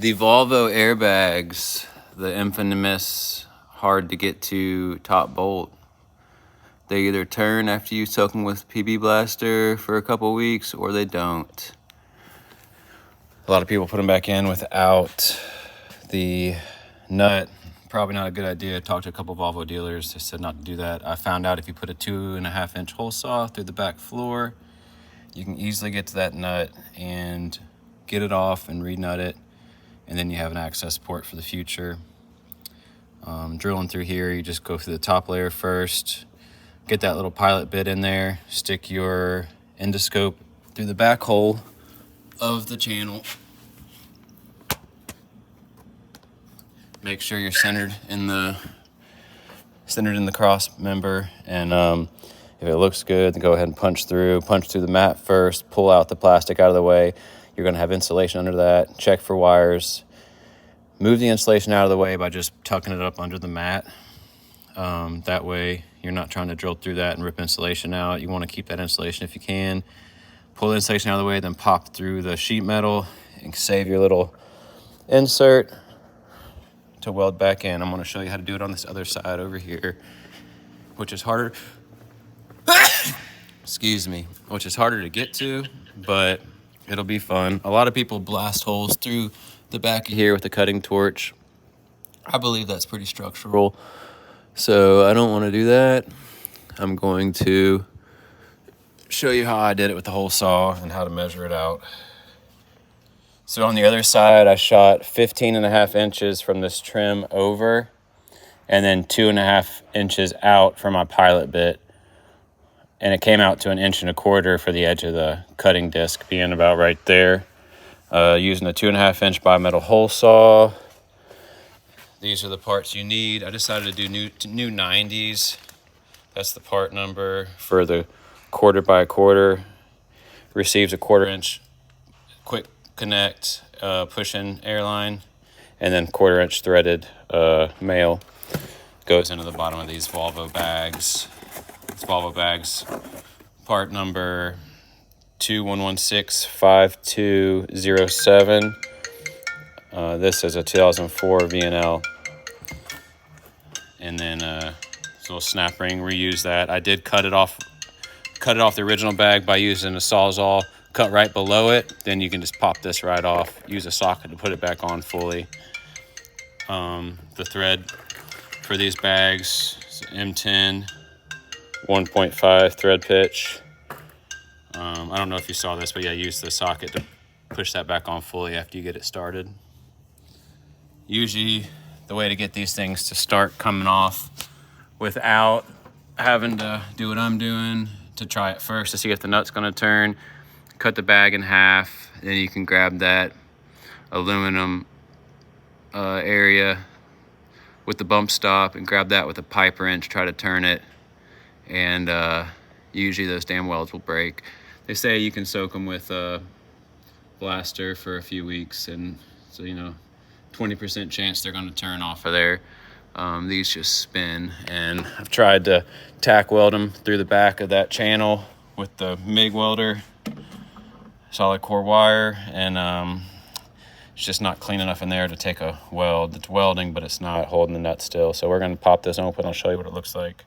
The Volvo airbags, the infamous hard to get to top bolt. They either turn after you soak them with PB Blaster for a couple weeks or they don't. A lot of people put them back in without the nut. Probably not a good idea. I talked to a couple Volvo dealers. They said not to do that. I found out if you put a 2.5-inch hole saw through the back floor, you can easily get to that nut and get it off and re-nut it. And then you have an access port for the future. Drilling through here, you just go through the top layer first, get that little pilot bit in there, stick your endoscope through the back hole of the channel. Make sure you're centered in the cross member, and if it looks good, then go ahead and punch through the mat first, pull out the plastic out of the way. You're going to have insulation under that. Check for wires. Move the insulation out of the way by just tucking it up under the mat. That way you're not trying to drill through that and rip insulation out. You want to keep that insulation if you can. Pull the insulation out of the way, then pop through the sheet metal and save your little insert to weld back in. I'm going to show you how to do it on this other side over here, which is harder. Excuse me, which is harder to get to, but it'll be fun. A lot of people blast holes through the back of here with a cutting torch. I believe that's pretty structural, so I don't want to do that. I'm going to show you how I did it with the hole saw and how to measure it out. So on the other side, I shot 15.5 inches from this trim over, and then 2.5 inches out for my pilot bit. And it came out to 1.25 inches for the edge of the cutting disc, being about right there. Using a 2.5-inch bimetal hole saw. These are the parts you need. I decided to do new 90s. That's the part number for the 1/4 by 1/4. Receives a 1/4 inch quick connect push-in airline, and then 1/4 inch threaded male goes into the bottom of these Volvo bags. It's Volvo bags, part number 21165207. This is a 2004 V&L, and then this little snap ring. Reuse that. I did cut it off the original bag by using a Sawzall. Cut right below it. Then you can just pop this right off. Use a socket to put it back on fully. The thread for these bags is M10. 1.5 thread pitch. I don't know if you saw this, but yeah, use the socket to push that back on fully after you get it started. Usually the way to get these things to start coming off without having to do what I'm doing, to try it first to see if the nut's going to turn, cut the bag in half, then you can grab that aluminum area with the bump stop and grab that with a pipe wrench, try to turn it, and usually those damn welds will break. They say you can soak them with a blaster for a few weeks, and so 20% chance they're going to turn off of there. These just spin, and I've tried to tack weld them through the back of that channel with the MIG welder, solid core wire, and it's just not clean enough in there to take a weld. It's welding, but it's not holding the nut still. So we're going to pop this open. I'll show you what it looks like.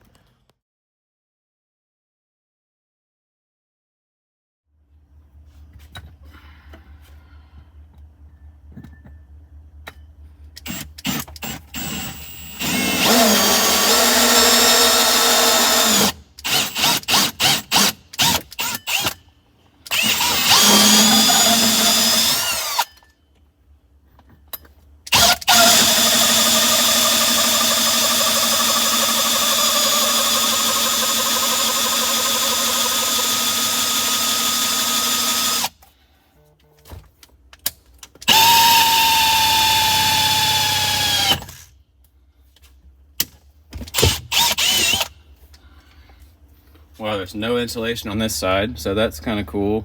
Well, there's no insulation on this side, so that's kind of cool.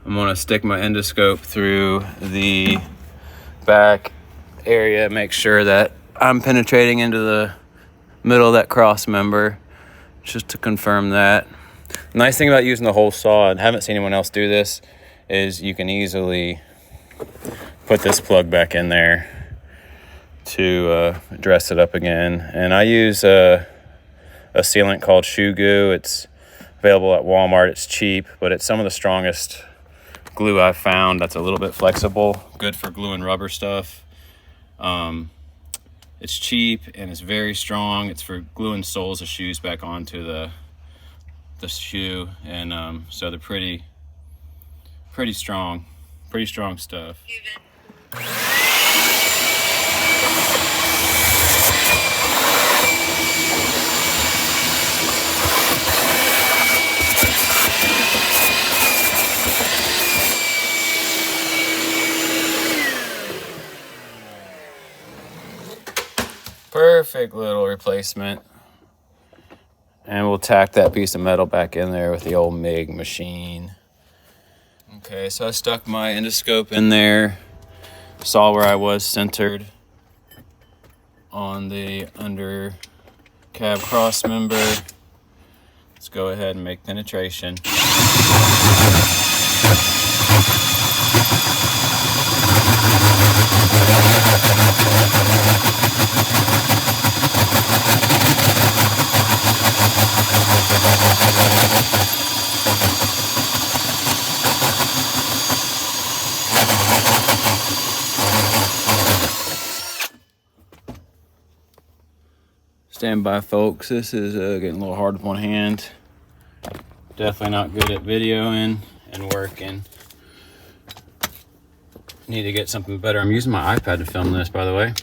I'm gonna stick my endoscope through the back area, make sure that I'm penetrating into the middle of that cross member. just to confirm that. Nice thing about using the whole saw, and haven't seen anyone else do this, is you can easily put this plug back in there to dress it up again. And I use a sealant called Shoe Goo. It's available at Walmart. It's cheap, but it's some of the strongest glue I've found that's a little bit flexible, good for gluing rubber stuff. It's cheap and it's very strong. It's for gluing soles of shoes back onto the shoe, and so they're pretty strong stuff. Perfect little replacement. And we'll tack that piece of metal back in there with the old MIG machine. Okay, so I stuck my endoscope in there. Saw where I was centered on the under cab cross member. Let's go ahead and make penetration. Stand by, folks. This is getting a little hard with one hand. Definitely not good at videoing and working. Need to get something better. I'm using my iPad to film this, by the way.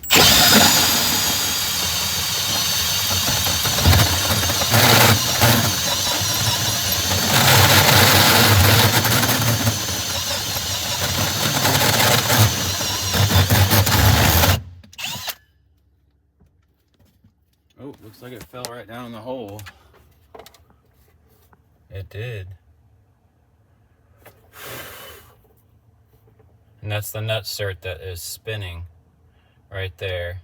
Oh, looks like it fell right down in the hole. It did. And that's the nut cert that is spinning right there.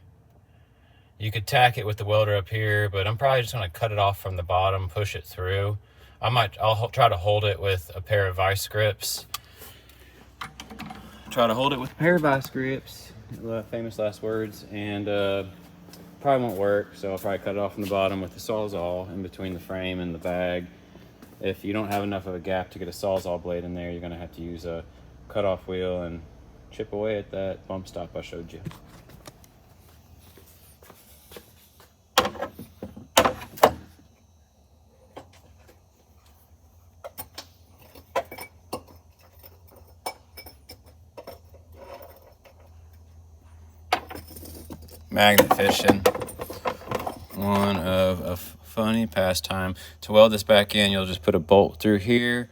You could tack it with the welder up here, but I'm probably just gonna cut it off from the bottom, push it through. I'll try to hold it with a pair of vice grips. Famous last words, and probably won't work, so I'll probably cut it off from the bottom with the Sawzall in between the frame and the bag. If you don't have enough of a gap to get a Sawzall blade in there, you're gonna have to use a cutoff wheel and chip away at that bump stop I showed you. Magnet fishing, one of a funny pastime. To weld this back in, you'll just put a bolt through here,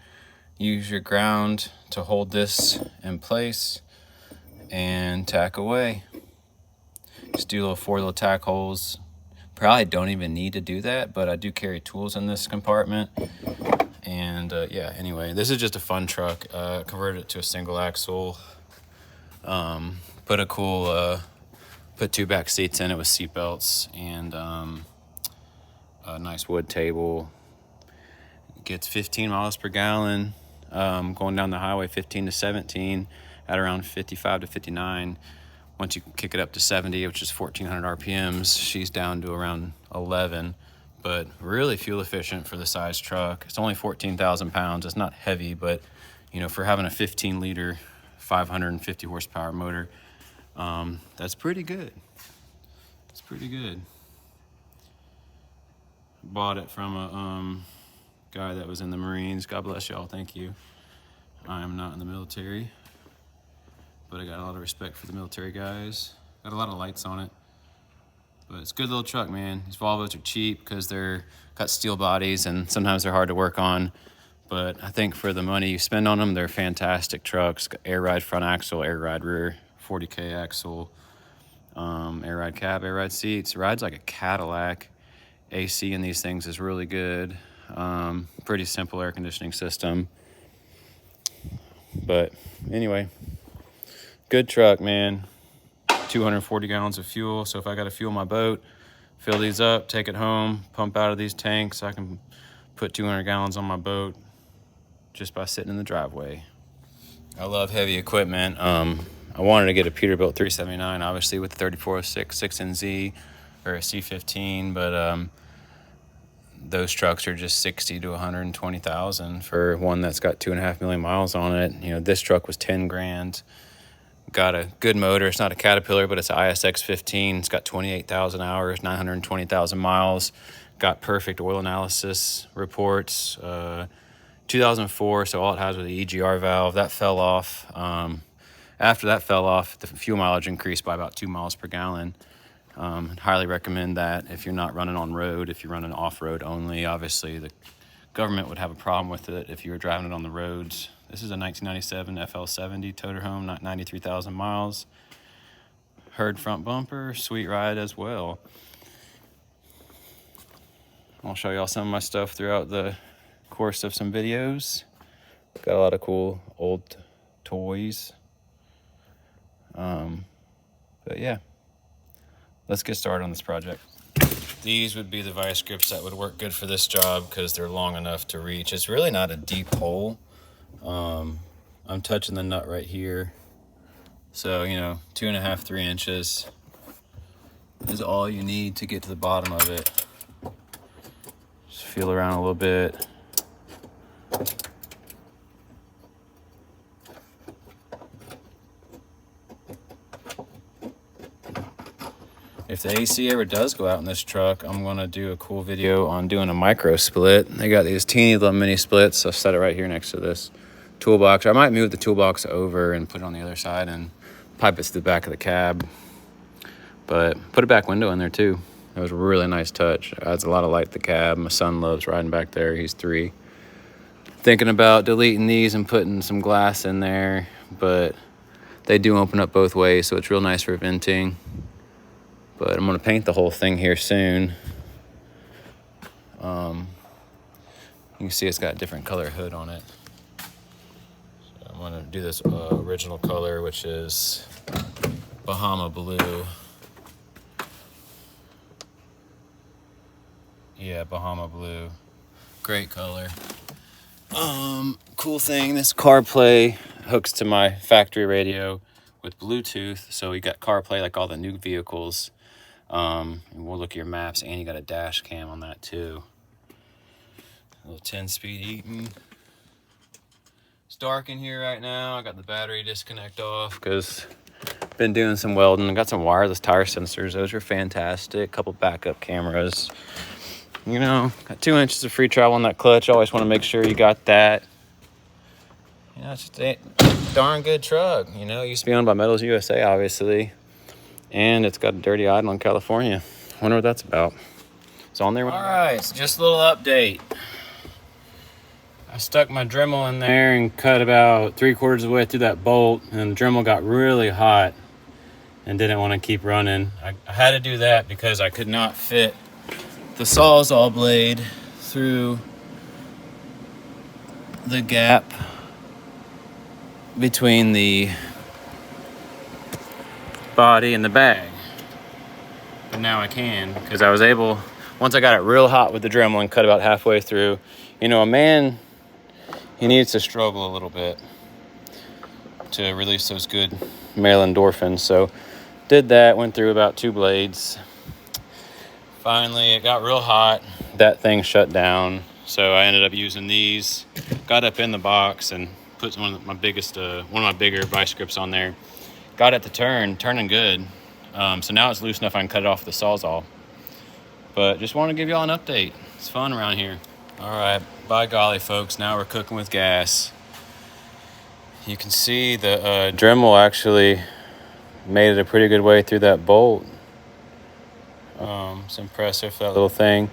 use your ground to hold this in place, and tack away. Just do four little tack holes. Probably don't even need to do that, but I do carry tools in this compartment. And yeah, anyway, this is just a fun truck. Converted it to a single axle. Put two back seats in it with seat belts, and a nice wood table. It gets 15 miles per gallon, going down the highway 15 to 17 at around 55 to 59. Once you kick it up to 70, which is 1400 RPMs, she's down to around 11, but really fuel efficient for the size truck. It's only 14,000 pounds. It's not heavy, but you know, for having a 15 liter, 550 horsepower motor, that's pretty good. It's pretty good. Bought it from a guy that was in the Marines. God bless y'all. Thank you. I am not in the military, but I got a lot of respect for the military guys. Got a lot of lights on it, but it's a good little truck, man. These Volvos are cheap because they're got steel bodies and sometimes they're hard to work on. But I think for the money you spend on them, they're fantastic trucks. Got air ride front axle, air ride rear, 40K axle, air ride cab, air ride seats. Rides like a Cadillac. AC in these things is really good. Pretty simple air conditioning system. But anyway, good truck, man. 240 gallons of fuel. So if I got to fuel my boat, fill these up, take it home, pump out of these tanks. I can put 200 gallons on my boat just by sitting in the driveway. I love heavy equipment. I wanted to get a Peterbilt 379, obviously, with the 3406 6NZ or a C15, but those trucks are just 60 to 120,000 for one that's got 2.5 million miles on it. You know, this truck was 10 grand. Got a good motor. It's not a Caterpillar, but it's an ISX 15. It's got 28,000 hours, 920,000 miles. Got perfect oil analysis reports. 2004, so all it has was the EGR valve. That fell off. After that fell off, the fuel mileage increased by about 2 miles per gallon. Highly recommend that if you're not running on road. If you're running off-road only, obviously the government would have a problem with it if you were driving it on the roads. This is a 1997 FL70 toter home, not 93,000 miles. Heard front bumper, sweet ride as well. I'll show y'all some of my stuff throughout the course of some videos. Got a lot of cool old toys. But yeah, let's get started on this project. These would be the vice grips that would work good for this job because they're long enough to reach. It's really not a deep hole. I'm touching the nut right here. So, you know, 2.5, 3 inches is all you need to get to the bottom of it. Just feel around a little bit. If the AC ever does go out in this truck, I'm going to do a cool video on doing a micro split. They got these teeny little mini splits, so I'll set it right here next to this toolbox. I might move the toolbox over and put it on the other side and pipe it to the back of the cab. But put a back window in there too. That was a really nice touch. Adds a lot of light to the cab. My son loves riding back there. He's 3. Thinking about deleting these and putting some glass in there, but they do open up both ways, so it's real nice for venting. But I'm going to paint the whole thing here soon. You can see it's got a different color hood on it. So I'm going to do this original color, which is Bahama blue. Yeah, Bahama blue. Great color. Cool thing, this CarPlay hooks to my factory radio with Bluetooth. So you got CarPlay like all the new vehicles. And we'll look at your maps, and you got a dash cam on that too. A little 10-speed Eaton. It's dark in here right now. I got the battery disconnect off because I've been doing some welding. I got some wireless tire sensors. Those are fantastic. Couple backup cameras. You know, got 2 inches of free travel on that clutch. Always want to make sure you got that. You know, it's just a darn good truck. You know, it used to be owned by Metals USA, obviously. And it's got a dirty idle in California. Wonder what that's about. It's on there. All right, so just a little update. I stuck my Dremel in there and cut about 3/4 of the way through that bolt, and the Dremel got really hot and didn't want to keep running. I had to do that because I could not fit the Sawzall blade through the gap between the body and the bag. But now I can, because I was able, once I got it real hot with the Dremel and cut about halfway through. You know, a man, he needs to struggle a little bit to release those good male endorphins. So did that, went through about 2 blades. Finally, it got real hot. That thing shut down. So I ended up using these. Got up in the box and put one of my bigger vice grips on there. Got it to turning good. So now it's loose enough I can cut it off with the Sawzall. But just want to give y'all an update. It's fun around here. All right, by golly, folks, now we're cooking with gas. You can see the Dremel actually made it a pretty good way through that bolt. It's impressive, that little thing.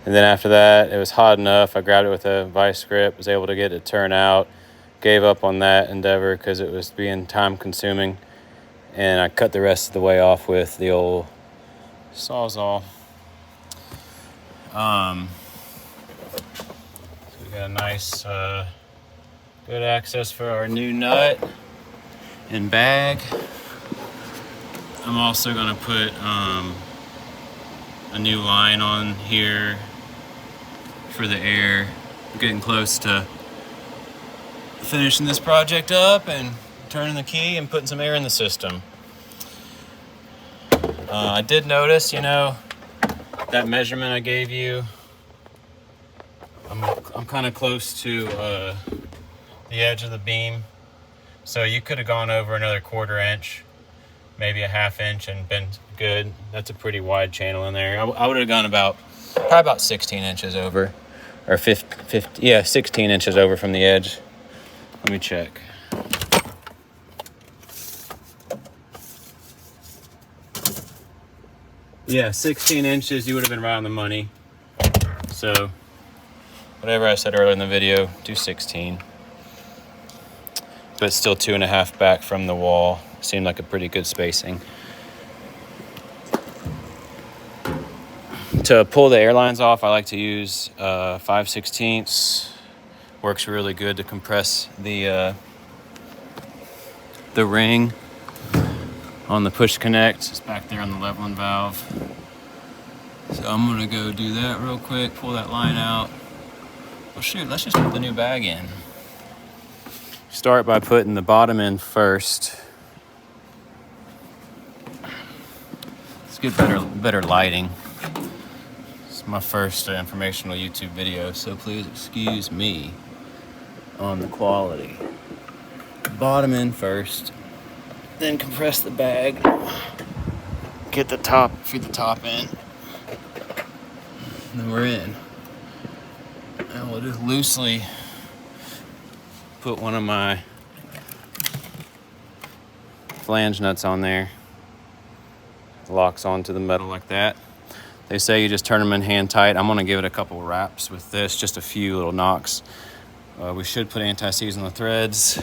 And then after that, it was hot enough. I grabbed it with a vice grip, was able to get it to turn out. Gave up on that endeavor because it was being time consuming. And I cut the rest of the way off with the old Sawzall. So we got a nice, good access for our new nut and bag. I'm also gonna put a new line on here for the air. I'm getting close to finishing this project up and turning the key and putting some air in the system. I did notice, you know, that measurement I gave you, I'm kind of close to the edge of the beam. So you could have gone over another 1/4 inch, maybe a 1/2 inch and been good. That's a pretty wide channel in there. I would have gone probably about 16 inches over, or 16 inches over from the edge. Let me check. Yeah, 16 inches, you would have been right on the money. So whatever I said earlier in the video, do 16. But still 2.5 back from the wall. Seemed like a pretty good spacing. To pull the airlines off, I like to use 5/16. Works really good to compress the ring on the push connect. It's back there on the leveling valve. So I'm gonna go do that real quick, pull that line out. Well shoot, let's just put the new bag in. Start by putting the bottom in first. Let's get better lighting. It's my first informational YouTube video, so please excuse me on the quality. Bottom in first, then compress the bag. Get the top, feed the top in. And then we're in. And we'll just loosely put one of my flange nuts on there. Locks onto the metal like that. They say you just turn them in hand tight. I'm gonna give it a couple wraps with this, just a few little knocks. We should put anti-seize on the threads.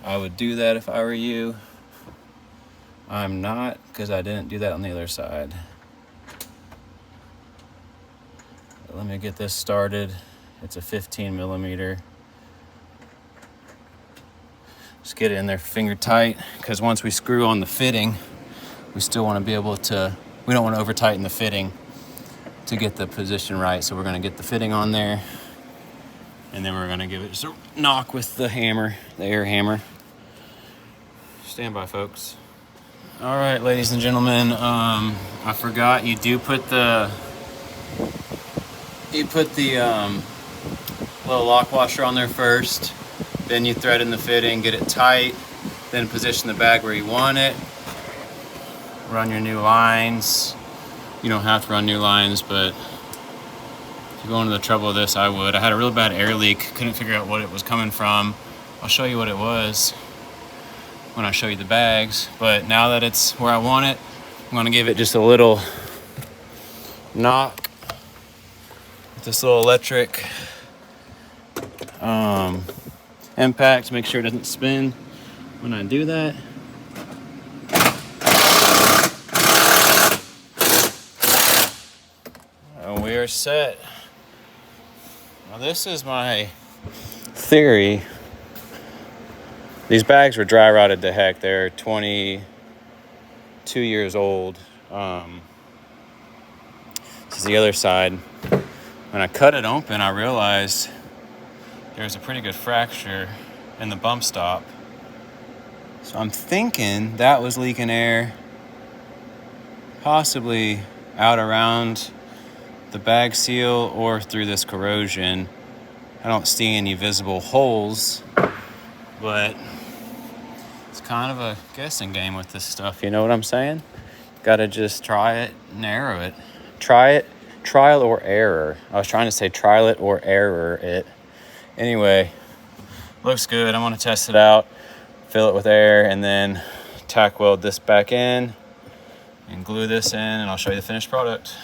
I would do that if I were you. I'm not, because I didn't do that on the other side. But let me get this started. It's a 15 millimeter. Just get it in there finger tight, because once we screw on the fitting, we still want to be able to, we don't want to over tighten the fitting to get the position right. So we're going to get the fitting on there, and then we're going to give it just a knock with the hammer, the air hammer. Stand by, folks. All right, ladies and gentlemen, I forgot you do put the little lock washer on there first. Then you thread in the fitting, get it tight, then position the bag where you want it. Run your new lines. You don't have to run new lines, but if you're going to the trouble of this, I would. I had a really bad air leak, couldn't figure out what it was coming from. I'll show you what it was when I show you the bags, but now that it's where I want it, I'm gonna give it just a little knock with this little electric impact to make sure it doesn't spin when I do that. And we are set. Now this is my theory. These bags were dry rotted to heck. They're 22 years old. This is the other side. When I cut it open, I realized there's a pretty good fracture in the bump stop. So I'm thinking that was leaking air, possibly out around the bag seal or through this corrosion. I don't see any visible holes, but it's kind of a guessing game with this stuff. You know what I'm saying? Gotta just try it and error it. Trial or error. I was trying to say trial it or error it. Anyway, looks good. I'm gonna test it out, fill it with air, and then tack weld this back in and glue this in, and I'll show you the finished product.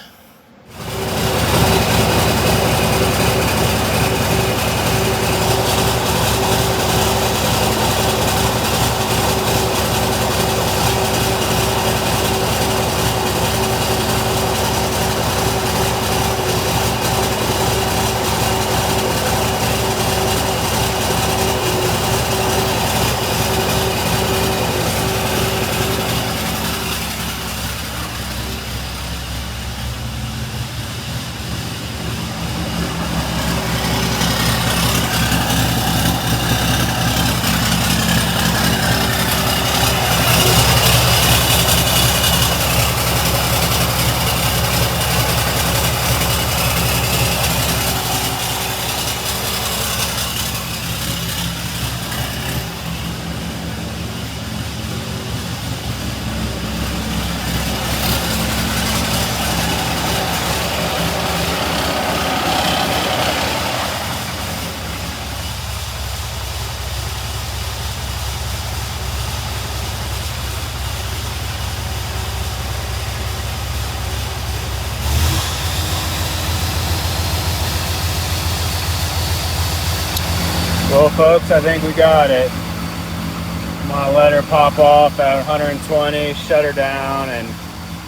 Well, folks, I think we got it. I'm gonna let her pop off at 120, shut her down, and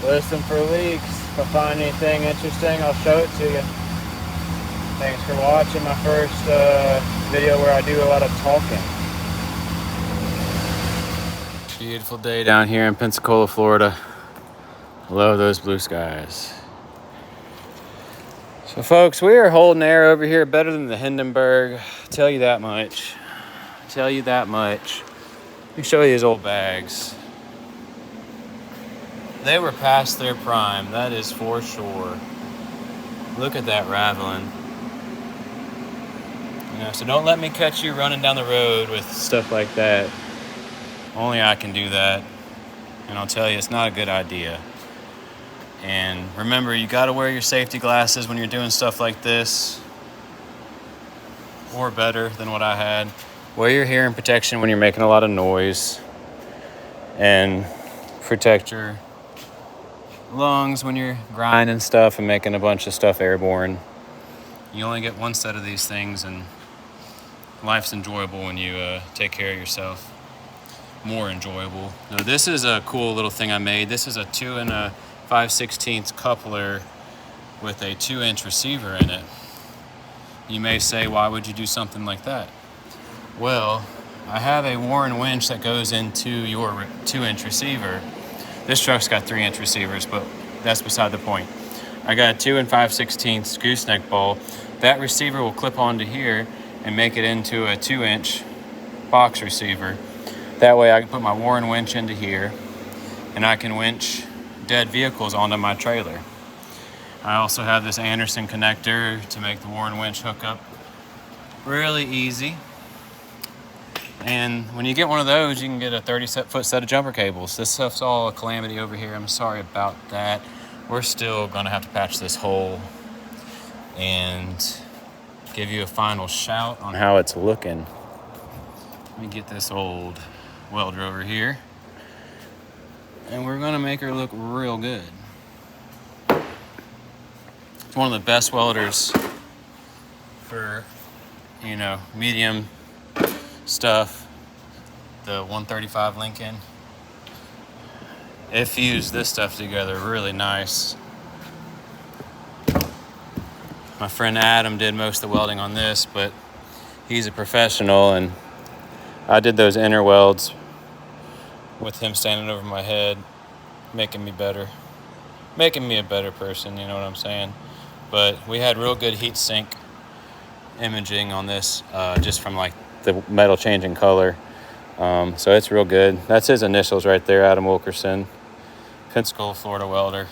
listen for leaks. If I find anything interesting, I'll show it to you. Thanks for watching my first video where I do a lot of talking. Beautiful day down here in Pensacola, Florida. Love those blue skies. So folks, we are holding air over here better than the Hindenburg. I'll tell you that much. Let me show you these old bags. They were past their prime, that is for sure. Look at that rattling. You know, so don't let me catch you running down the road with stuff like that. Only I can do that. And I'll tell you, it's not a good idea. And remember, you gotta wear your safety glasses when you're doing stuff like this. Or better than what I had. Wear your hearing protection when you're making a lot of noise. And protect your lungs when you're grinding stuff and making a bunch of stuff airborne. You only get one set of these things, and life's enjoyable when you take care of yourself. More enjoyable. Now, this is a cool little thing I made. This is a 2 5/16 coupler with a 2-inch receiver in it. You may say, why would you do something like that? Well, I have a Warren winch that goes into your 2-inch receiver. This truck's got 3-inch receivers, but that's beside the point. I got a 2 5/16 gooseneck ball. That receiver will clip onto here and make it into a 2-inch box receiver. That way I can put my Warren winch into here, and I can winch dead vehicles onto my trailer. I also have this Anderson connector to make the Warren winch hook up really easy. And when you get one of those, you can get a 30-foot set of jumper cables. This stuff's all a calamity over here. I'm sorry about that. We're still gonna have to patch this hole and give you a final shout on how it's looking. Let me get this old welder over here, and we're gonna make her look real good. It's one of the best welders for, you know, medium stuff. The 135 Lincoln. It fused this stuff together really nice. My friend Adam did most of the welding on this, but he's a professional, and I did those inner welds with him standing over my head, making me better. Making me a better person, you know what I'm saying? But we had real good heat sink imaging on this, just from like the metal changing color. So it's real good. That's his initials right there, Adam Wilkerson, Pensacola, Florida welder.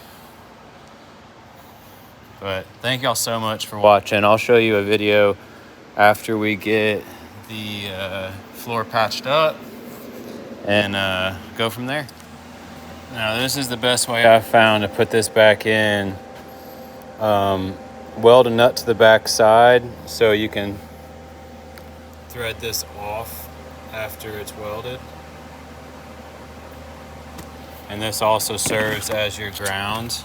But thank y'all so much for watching. I'll show you a video after we get the floor patched up and go from there. Now this is the best way I've found to put this back in. Weld a nut to the back side so you can thread this off after it's welded. And this also serves as your ground.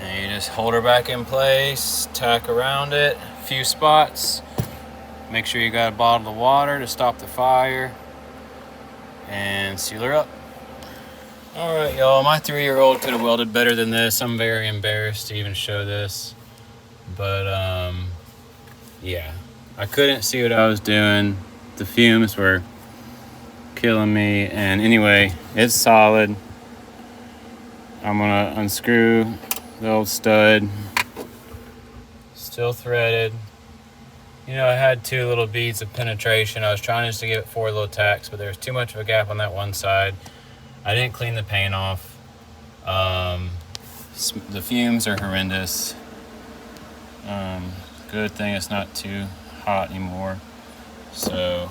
And you just hold her back in place, tack around it, a few spots. Make sure you got a bottle of water to stop the fire, and seal her up. All right, y'all, my 3-year-old could have welded better than this. I'm very embarrassed to even show this, but yeah, I couldn't see what I was doing. The fumes were killing me, and anyway, it's solid. I'm gonna unscrew the old stud, still threaded. You know, I had 2 little beads of penetration. I was trying just to give it 4 little tacks, but there was too much of a gap on that one side. I didn't clean the paint off. The fumes are horrendous. Good thing it's not too hot anymore. So,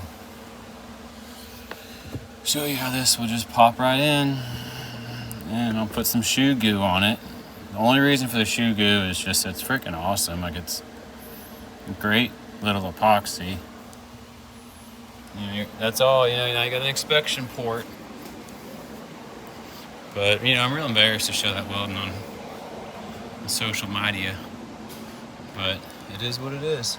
show you how this will just pop right in, and I'll put some shoe goo on it. The only reason for the shoe goo is just it's freaking awesome. Like, it's great little epoxy. You know, that's all. You know, now you got an inspection port. But, you know, I'm real embarrassed to show that welding on social media. but it is what it is.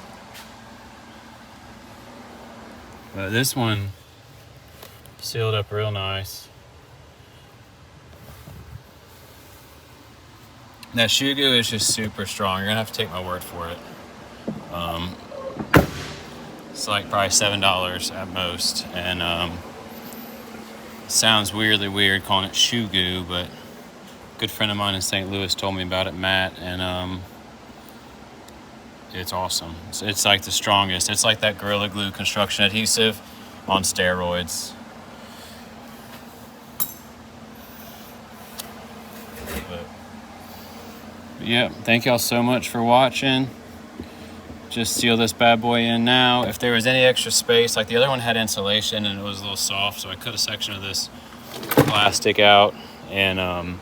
But this one sealed up real nice. That shoe goo is just super strong. You're gonna have to take my word for it. It's like probably $7 at most, and sounds weirdly weird calling it shoe goo, but a good friend of mine in St. Louis told me about it, Matt, and it's awesome. It's like the strongest. It's like that Gorilla Glue construction adhesive on steroids. But yeah, thank y'all so much for watching. Just seal this bad boy in now. If there was any extra space, like the other one had insulation and it was a little soft, so I cut a section of this plastic out and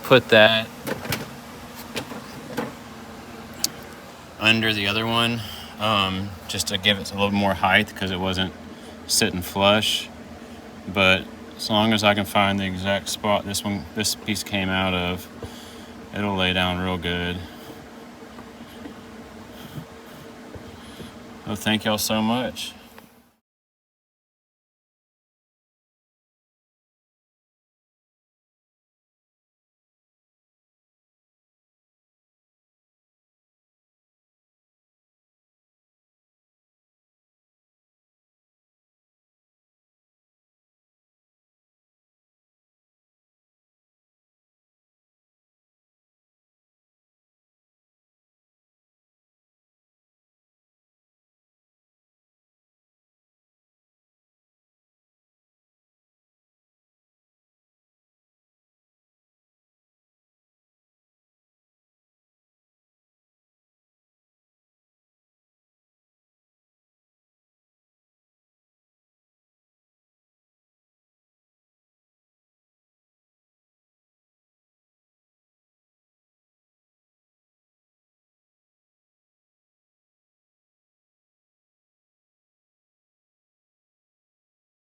put that under the other one, just to give it a little more height because it wasn't sitting flush. But as long as I can find the exact spot this piece came out of, it'll lay down real good. Well, thank y'all so much.